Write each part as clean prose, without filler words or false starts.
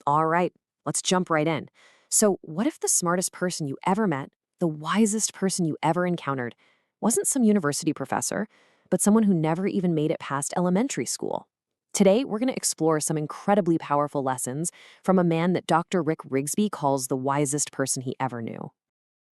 All right, let's jump right in. So, what if the smartest person you ever met, the wisest person you ever encountered, wasn't some university professor, but someone who never even made it past elementary school? Today, we're going to explore some incredibly powerful lessons from a man that Dr. Rick Rigsby calls the wisest person he ever knew.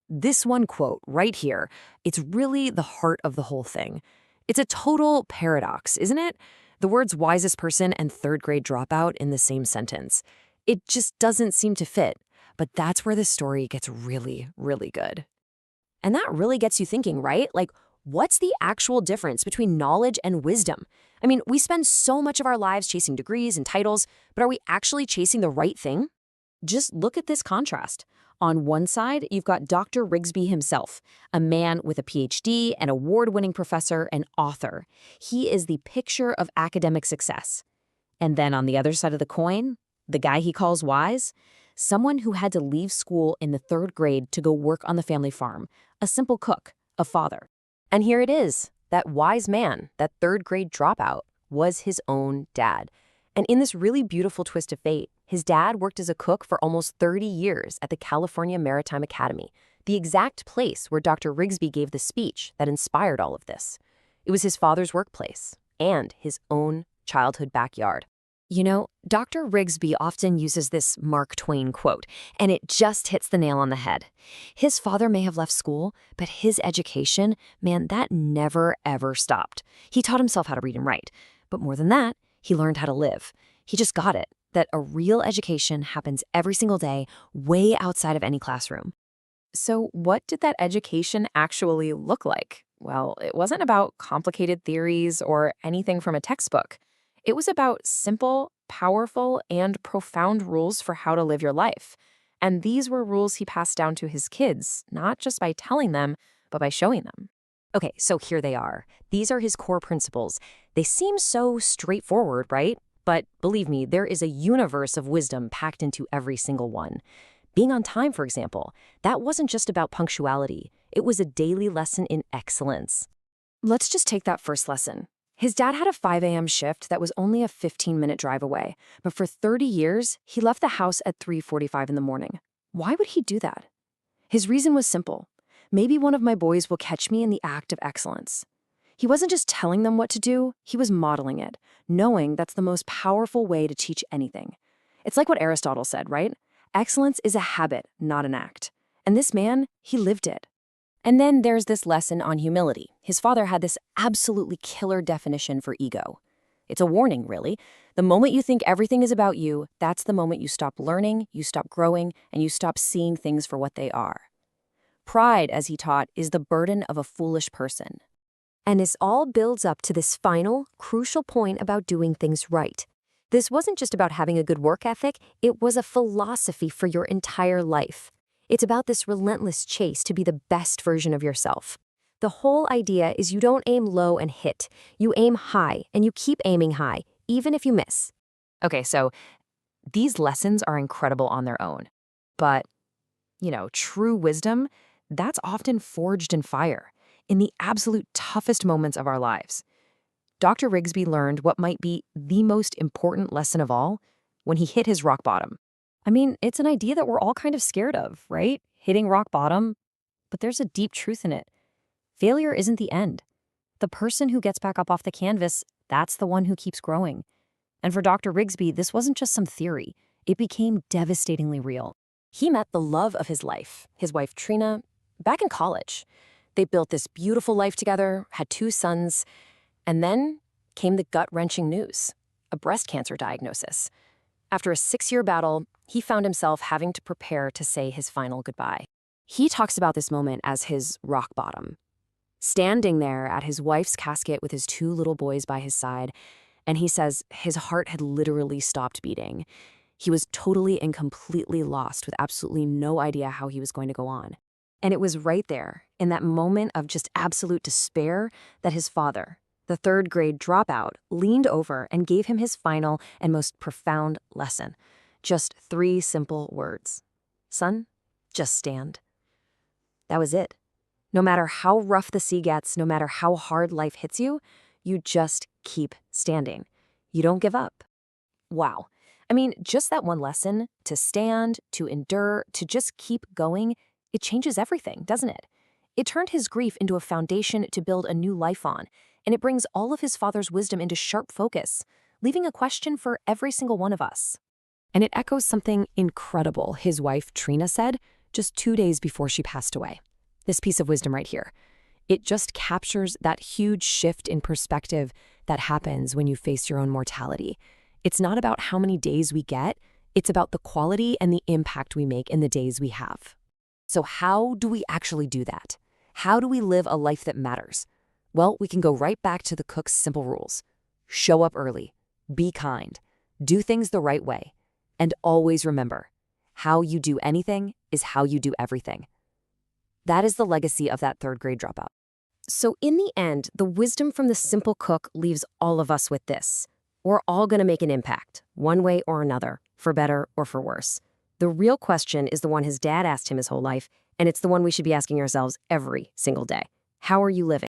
This one quote right here, it's really the heart of the whole thing. It's a total paradox, isn't it? The words wisest person and third grade dropout in the same sentence. It just doesn't seem to fit, but that's where the story gets really, really good. And that really gets you thinking, right? Like, what's the actual difference between knowledge and wisdom? I mean, we spend so much of our lives chasing degrees and titles, but are we actually chasing the right thing? Just look at this contrast. On one side, you've got Dr. Rigsby himself, a man with a PhD, an award-winning professor, and author. He is the picture of academic success. And then on the other side of the coin, the guy he calls wise, someone who had to leave school in the third grade to go work on the family farm, a simple cook, a father. And here it is, that wise man, that third grade dropout, was his own dad. And in this really beautiful twist of fate, his dad worked as a cook for almost 30 years at the California Maritime Academy, the exact place where Dr. Rigsby gave the speech that inspired all of this. It was his father's workplace and his own childhood backyard. You know, Dr. Rigsby often uses this Mark Twain quote, and it just hits the nail on the head. His father may have left school, but his education, man, that never, ever stopped. He taught himself how to read and write. But more than that, he learned how to live. He just got it, that a real education happens every single day, way outside of any classroom. So what did that education actually look like? Well, it wasn't about complicated theories or anything from a textbook. It was about simple, powerful, and profound rules for how to live your life. And these were rules he passed down to his kids, not just by telling them, but by showing them. Okay, so here they are. These are his core principles. They seem so straightforward, right? But believe me, there is a universe of wisdom packed into every single one. Being on time, for example, that wasn't just about punctuality. It was a daily lesson in excellence. Let's just take that first lesson. His dad had a 5 a.m. shift that was only a 15-minute drive away, but for 30 years, he left the house at 3:45 in the morning. Why would he do that? His reason was simple. Maybe one of my boys will catch me in the act of excellence. He wasn't just telling them what to do, he was modeling it, knowing that's the most powerful way to teach anything. It's like what Aristotle said, right? Excellence is a habit, not an act. And this man, he lived it. And then there's this lesson on humility. His father had this absolutely killer definition for ego. It's a warning, really. The moment you think everything is about you, that's the moment you stop learning, you stop growing, and you stop seeing things for what they are. Pride, as he taught, is the burden of a foolish person. And this all builds up to this final, crucial point about doing things right. This wasn't just about having a good work ethic, it was a philosophy for your entire life. It's about this relentless chase to be the best version of yourself. The whole idea is you don't aim low and hit. You aim high, and you keep aiming high, even if you miss. Okay, so these lessons are incredible on their own. But, true wisdom, that's often forged in fire, in the absolute toughest moments of our lives. Dr. Rigsby learned what might be the most important lesson of all when he hit his rock bottom. I mean, it's an idea that we're all kind of scared of, right? Hitting rock bottom. But there's a deep truth in it. Failure isn't the end. The person who gets back up off the canvas, that's the one who keeps growing. And for Dr. Rigsby, this wasn't just some theory. It became devastatingly real. He met the love of his life, his wife Trina, back in college. They built this beautiful life together, had 2 sons, and then came the gut-wrenching news, a breast cancer diagnosis. After a 6-year battle, he found himself having to prepare to say his final goodbye. He talks about this moment as his rock bottom. Standing there at his wife's casket with his 2 little boys by his side, and he says his heart had literally stopped beating. He was totally and completely lost with absolutely no idea how he was going to go on. And it was right there, in that moment of just absolute despair, that his father, the third grade dropout, leaned over and gave him his final and most profound lesson. Just 3 simple words. Son, just stand. That was it. No matter how rough the sea gets, no matter how hard life hits you, you just keep standing. You don't give up. Wow. I mean, just that one lesson, to stand, to endure, to just keep going, it changes everything, doesn't it? It turned his grief into a foundation to build a new life on, and it brings all of his father's wisdom into sharp focus, leaving a question for every single one of us. And it echoes something incredible his wife, Trina, said just 2 days before she passed away. This piece of wisdom right here. It just captures that huge shift in perspective that happens when you face your own mortality. It's not about how many days we get, it's about the quality and the impact we make in the days we have. So how do we actually do that? How do we live a life that matters? Well, we can go right back to the cook's simple rules. Show up early, be kind, do things the right way, and always remember, how you do anything is how you do everything. That is the legacy of that third-grade dropout. So in the end, the wisdom from the simple cook leaves all of us with this. We're all going to make an impact, one way or another, for better or for worse. The real question is the one his dad asked him his whole life, and it's the one we should be asking ourselves every single day. How are you living?